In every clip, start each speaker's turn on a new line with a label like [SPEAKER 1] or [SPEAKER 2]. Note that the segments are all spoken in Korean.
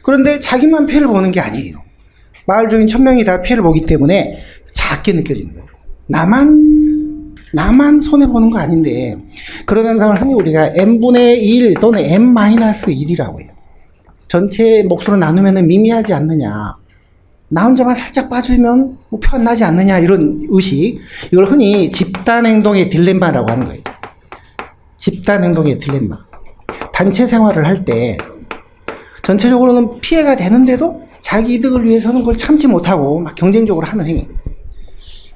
[SPEAKER 1] 그런데 자기만 피해를 보는 게 아니에요. 마을 주민 1000명이 다 피해를 보기 때문에 작게 느껴지는 거예요. 나만 손해보는 거 아닌데, 그런 현상을 흔히 우리가 n분의 1 또는 n-1이라고 해요. 전체 몫으로 나누면 미미하지 않느냐, 나 혼자만 살짝 빠지면 표 안 나지 않느냐, 이런 의식, 이걸 흔히 집단행동의 딜레마라고 하는 거예요. 집단행동의 딜레마. 단체 생활을 할 때 전체적으로는 피해가 되는데도 자기 이득을 위해서는 그걸 참지 못하고 막 경쟁적으로 하는 행위,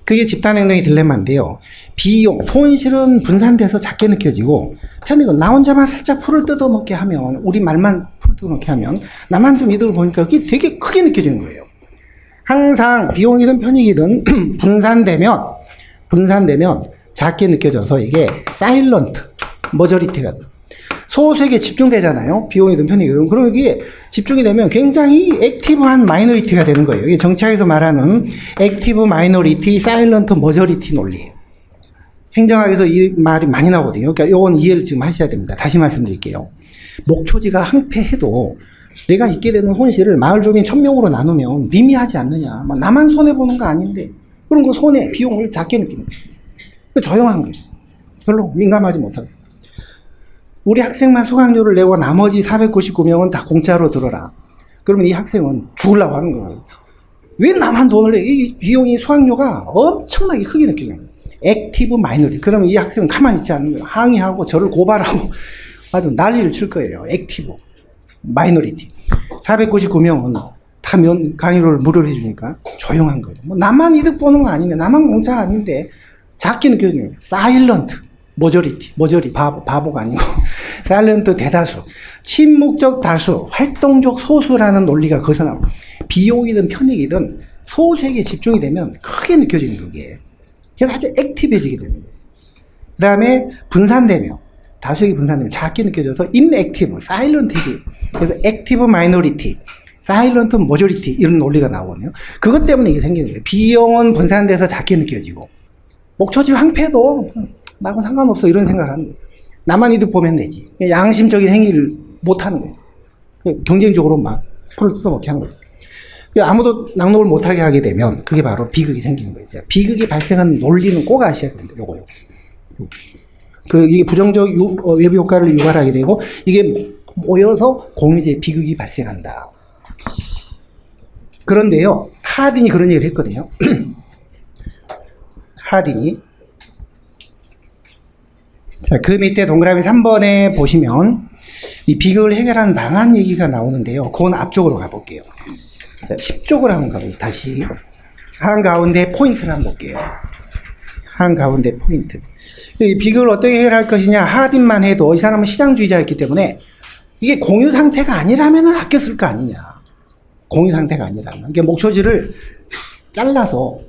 [SPEAKER 1] 그게 집단행동의 딜레마인데요. 비용, 손실은 분산돼서 작게 느껴지고, 편익은 나 혼자만 살짝 풀을 뜯어먹게 하면, 우리 말만 풀을 뜯어먹게 하면 나만 좀 이득을 보니까 그게 되게 크게 느껴지는 거예요. 항상 비용이든 편익이든 분산되면 작게 느껴져서 이게 사일런트 머저리티가 돼요. 소수에게 집중되잖아요. 비용이든 편익이든. 그럼 이게 집중이 되면 굉장히 액티브한 마이너리티가 되는 거예요. 이게 정치학에서 말하는 액티브 마이너리티, 사일런트 머저리티 논리예요. 행정학에서 이 말이 많이 나오거든요. 그러니까 이건 이해를 지금 하셔야 됩니다. 다시 말씀드릴게요. 목초지가 항폐해도 내가 입게 되는 손실을 마을 주민 1000명으로 나누면 미미하지 않느냐. 나만 손해보는 거 아닌데, 그런 거 손해, 비용을 작게 느끼는 거예요. 조용한 거예요. 별로 민감하지 못하고. 우리 학생만 수강료를 내고 나머지 499명은 다 공짜로 들어라. 그러면 이 학생은 죽으려고 하는 거예요. 왜 나만 돈을 내? 이 비용이, 수강료가 엄청나게 크게 느껴져요. 액티브 마이너리. 그러면 이 학생은 가만히 있지 않는 거예요. 항의하고 저를 고발하고 아주 난리를 칠 거예요. 액티브 마이너리티. 499명은 다 강의료를 무료로 해주니까 조용한 거예요. 나만 이득 보는 거 아닌데, 나만 공짜 아닌데 작게 느껴지는 거예요. 사일런트 머저리, 바보가 아니고 사일런트 대다수, 침묵적 다수, 활동적 소수라는 논리가 거기서 나옵니다. 비용이든 편익이든 소수에게 집중이 되면 크게 느껴지는 거기에. 그래서 아주 액티브해지게 되는 거예요. 그 다음에 분산되며, 다수에게 분산되면 작게 느껴져서 인액티브, 사일런트지. 그래서 액티브 마이너리티, 사일런트 머저리티, 이런 논리가 나오거든요. 그것 때문에 이게 생기는 거예요. 비용은 분산돼서 작게 느껴지고, 목초지 황폐도 나하고 상관없어, 이런 생각을 하는 거예요. 나만 이득 보면 되지. 양심적인 행위를 못하는 거예요. 경쟁적으로 막 풀을 뜯어먹게 하는 거예요. 아무도 낭독을 못하게 하게 되면 그게 바로 비극이 생기는 거예요. 비극이 발생하는 논리는 꼭 아셔야 됩니다. 요거요. 이게 부정적 외부 효과를 유발하게 되고, 이게 모여서 공유제의 비극이 발생한다. 그런데요, 하딘이 그런 얘기를 했거든요. 하딘이. 자, 그 밑에 동그라미 3번에 보시면 이 비극을 해결하는 방안 얘기가 나오는데요. 그건 앞쪽으로 가볼게요. 자, 10쪽으로 한번 가볼게요. 다시. 한가운데 포인트를 한번 볼게요. 한가운데 포인트. 이 비극을 어떻게 해결할 것이냐. 하딘만 해도 이 사람은 시장주의자였기 때문에 이게 공유 상태가 아니라면 아껴 쓸 거 아니냐. 공유 상태가 아니라면. 그러니까 목초지를 잘라서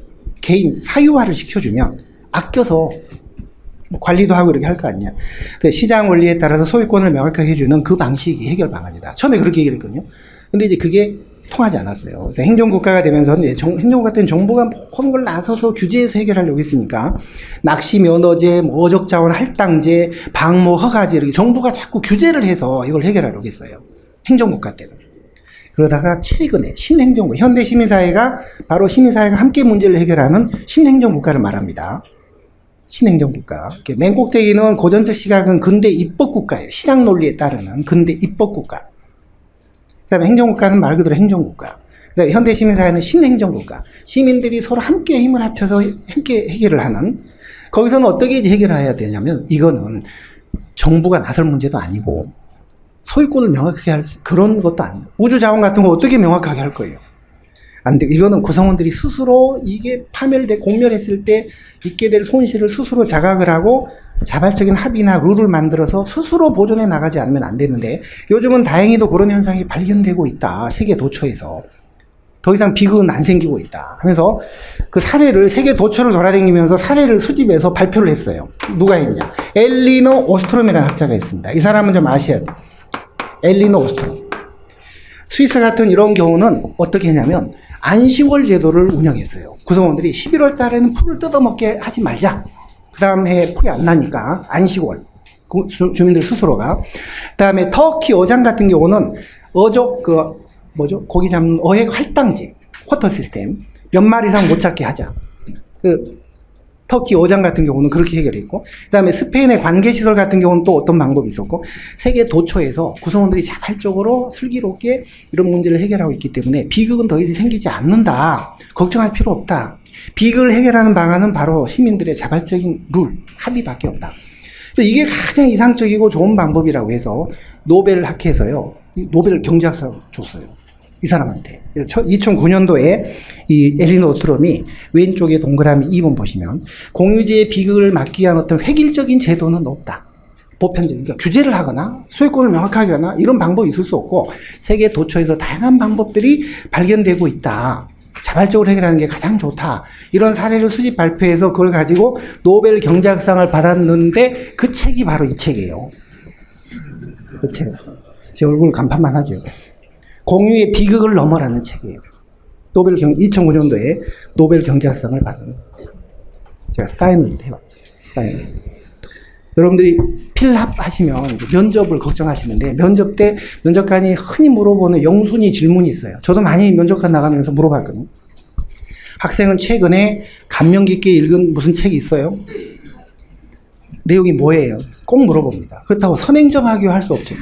[SPEAKER 1] 개인 사유화를 시켜주면 아껴서 관리도 하고 이렇게 할 거 아니냐. 시장 원리에 따라서 소유권을 명확하게 해주는 그 방식이 해결 방안이다. 처음에 그렇게 얘기를 했거든요. 근데 이제 그게 통하지 않았어요. 그래서 행정국가가 되면서는 행정국가 때는 정부가 모든 걸 나서서 규제해서 해결하려고 했으니까 낚시 면허제, 어적자원 할당제, 방모 허가제, 이렇게 정부가 자꾸 규제를 해서 이걸 해결하려고 했어요. 행정국가 때는. 그러다가 최근에 신행정국, 현대 시민사회가 바로 시민사회가 함께 문제를 해결하는 신행정국가를 말합니다. 신행정국가. 맨 꼭대기는 고전적 시각은 근대 입법국가예요. 시장 논리에 따르는 근대 입법국가. 그 다음에 행정국가는 말 그대로 행정국가. 그 다음에 현대 시민사회는 신행정국가. 시민들이 서로 함께 힘을 합쳐서 함께 해결을 하는. 거기서는 어떻게 해결해야 되냐면, 이거는 정부가 나설 문제도 아니고 소유권을 명확하게 할 그런 것도 아니에요. 우주자원 같은 거 어떻게 명확하게 할 거예요? 안 돼. 이거는 구성원들이 스스로 이게 공멸했을 때 있게 될 손실을 스스로 자각을 하고 자발적인 합의나 룰을 만들어서 스스로 보존해 나가지 않으면 안 되는데, 요즘은 다행히도 그런 현상이 발견되고 있다. 세계 도처에서. 더 이상 비극은 안 생기고 있다. 그래서 그 사례를, 세계 도처를 돌아다니면서 사례를 수집해서 발표를 했어요. 누가 했냐? 엘리너 오스트롬이라는 학자가 있습니다. 이 사람은 좀 아셔야 돼요. 엘리너 오스트롬. 스위스 같은 이런 경우는 어떻게 했냐면 안시월 제도를 운영했어요. 구성원들이 11월 달에는 풀을 뜯어먹게 하지 말자. 그 다음 해에 풀이 안 나니까 안시월. 주민들 스스로가. 그 다음에 터키 어장 같은 경우는 어족 고기 잡는 어획 할당제, 워터 시스템 몇 마리 이상 못 잡게 하자. 터키 어장 같은 경우는 그렇게 해결했고, 그 다음에 스페인의 관계시설 같은 경우는 또 어떤 방법이 있었고, 세계 도처에서 구성원들이 자발적으로 슬기롭게 이런 문제를 해결하고 있기 때문에 비극은 더 이상 생기지 않는다. 걱정할 필요 없다. 비극을 해결하는 방안은 바로 시민들의 자발적인 룰, 합의밖에 없다. 이게 가장 이상적이고 좋은 방법이라고 해서 노벨 학회에서요, 노벨 경제학상 줬어요. 이 사람한테. 2009년도에 이 엘리너 오트롬이 왼쪽에 동그라미 2번 보시면 공유지의 비극을 막기 위한 어떤 획일적인 제도는 없다. 보편적인, 그러니까 규제를 하거나 소유권을 명확하게 하거나 이런 방법이 있을 수 없고 세계 도처에서 다양한 방법들이 발견되고 있다. 자발적으로 해결하는 게 가장 좋다. 이런 사례를 수집 발표해서 그걸 가지고 노벨 경제학상을 받았는데 그 책이 바로 이 책이에요. 그 책. 제 얼굴 간판만 하죠. 공유의 비극을 넘어라는 책이에요. 2009년도에 노벨 경제학상을 받은 책. 제가 사인을 해봤죠. 사인. 여러분들이 필합 하시면 면접을 걱정하시는데 면접 때 면접관이 흔히 물어보는 영순위 질문이 있어요. 저도 많이 면접관 나가면서 물어봤거든요. 학생은 최근에 감명 깊게 읽은 무슨 책이 있어요? 내용이 뭐예요? 꼭 물어봅니다. 그렇다고 선행정학이요 할 수 없죠.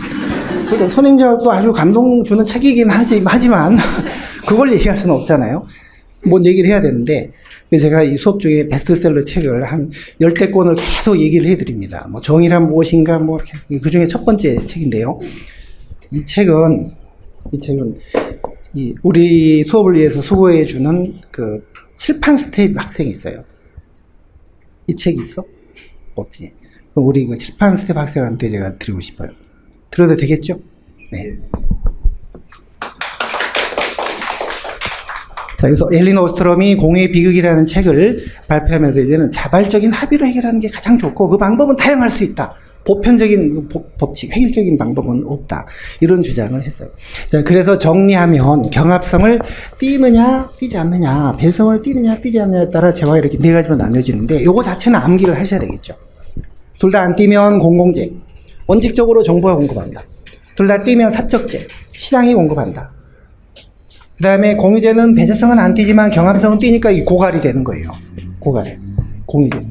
[SPEAKER 1] 그러니까 선행정학도 아주 감동 주는 책이긴 하지만 그걸 얘기할 수는 없잖아요. 뭔 얘기를 해야 되는데 제가 이 수업 중에 베스트셀러 책을 한 10대권을 계속 얘기를 해드립니다. 뭐 정의란 무엇인가 그 중에 첫 번째 책인데요. 이 책은 우리 수업을 위해서 수고해주는 그 칠판 스텝 학생이 있어요. 이 책 있어? 없지. 그럼 우리 그 칠판 스텝 학생한테 제가 드리고 싶어요. 들어도 되겠죠? 네. 자, 그래서 엘리너 오스트롬이 공유의 비극이라는 책을 발표하면서 이제는 자발적인 합의로 해결하는 게 가장 좋고 그 방법은 다양할 수 있다. 보편적인 법칙, 획일적인 방법은 없다. 이런 주장을 했어요. 자, 그래서 정리하면 경합성을 띠느냐, 띠지 않느냐, 배성을 띠느냐, 띠지 않느냐에 따라 재화가 이렇게 네 가지로 나눠지는데 요거 자체는 암기를 하셔야 되겠죠. 둘 다 안 띠면 공공재, 원칙적으로 정부가 공급한다. 둘 다 띠면 사적재, 시장이 공급한다. 그 다음에 공유재는 배제성은 안 띠지만 경합성은 띠니까 이 고갈이 되는 거예요. 고갈, 공유재.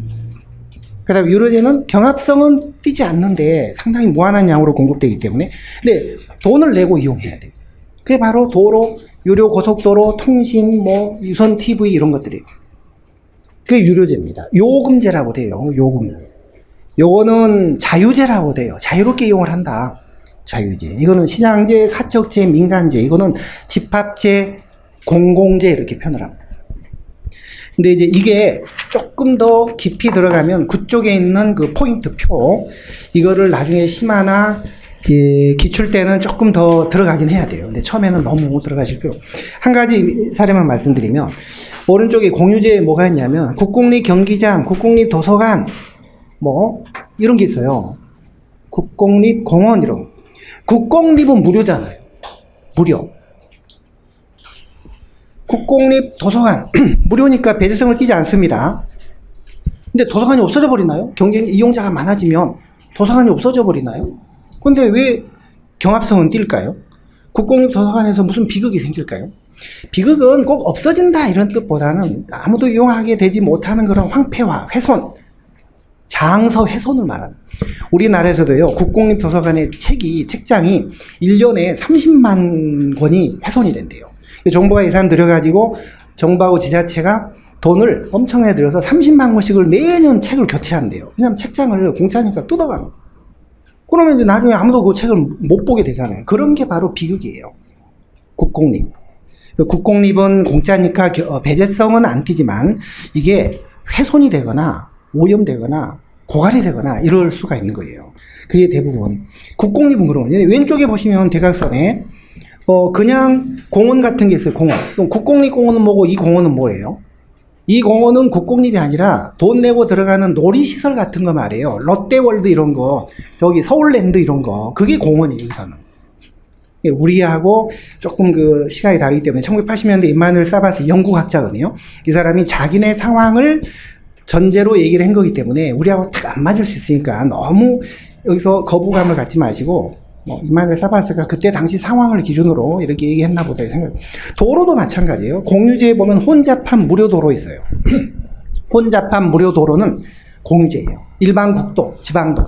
[SPEAKER 1] 그 다음에 유료재는 경합성은 띠지 않는데 상당히 무한한 양으로 공급되기 때문에 근데 돈을 내고 이용해야 돼요. 그게 바로 도로, 유료 고속도로, 통신, 유선 TV 이런 것들이에요. 그게 유료재입니다. 요금제라고 돼요. 요금제. 요거는 자유재라고 돼요. 자유롭게 이용을 한다. 자유재. 이거는 시장재, 사적재, 민간재. 이거는 집합재, 공공재 이렇게 표현을 합니다. 근데 이제 이게 조금 더 깊이 들어가면 그쪽에 있는 그 포인트표 이거를 나중에 심화나 이제 기출 때는 조금 더 들어가긴 해야 돼요. 근데 처음에는 너무 들어가실 필요. 한 가지 사례만 말씀드리면 오른쪽에 공유재에 뭐가 있냐면 국공립 경기장, 국공립 도서관 이런 게 있어요. 국공립 공원 이런 거. 국공립은 무료잖아요. 무료. 국공립 도서관 무료니까 배제성을 띠지 않습니다. 근데 도서관이 없어져 버리나요? 경쟁 이용자가 많아지면 도서관이 없어져 버리나요? 근데 왜 경합성은 뛸까요? 국공립 도서관에서 무슨 비극이 생길까요? 비극은 꼭 없어진다 이런 뜻보다는 아무도 이용하게 되지 못하는 그런 황폐화, 훼손, 장서 훼손을 말하는. 우리나라에서도요, 국공립 도서관의 책장이 1년에 30만 권이 훼손이 된대요. 정부가 예산 들여가지고 정부하고 지자체가 돈을 엄청나게 들여서 30만 권씩을 매년 책을 교체한대요. 왜냐하면 책장을 공짜니까 뜯어가는. 그러면 이제 나중에 아무도 그 책을 못 보게 되잖아요. 그런 게 바로 비극이에요. 국공립. 국공립은 공짜니까 배제성은 안 띄지만 이게 훼손이 되거나 오염되거나 고갈이 되거나 이럴 수가 있는 거예요. 그게 대부분. 국공립은 그런 거예요. 왼쪽에 보시면 대각선에 그냥 공원 같은 게 있어요. 공원. 그럼 국공립 공원은 뭐고 이 공원은 뭐예요? 이 공원은 국공립이 아니라 돈 내고 들어가는 놀이시설 같은 거 말이에요. 롯데월드 이런 거, 저기 서울랜드 이런 거. 그게 공원이에요, 여기서는. 우리하고 조금 그 시각이 다르기 때문에 1980년대 임마누엘 사바스 영국학자거든요. 이 사람이 자기네 상황을 전제로 얘기를 한 거기 때문에 우리하고 딱 안 맞을 수 있으니까 너무 여기서 거부감을 갖지 마시고 뭐 이만을 써봤을까 그때 당시 상황을 기준으로 이렇게 얘기했나 보다 생각. 도로도 마찬가지예요. 공유지에 보면 혼잡한 무료 도로 있어요. 혼잡한 무료 도로는 공유지예요. 일반 국도, 지방도.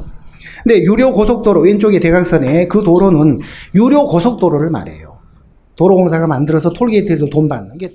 [SPEAKER 1] 근데 유료 고속도로 왼쪽에 대각선에 그 도로는 유료 고속도로를 말해요. 도로공사가 만들어서 톨게이트에서 돈 받는 게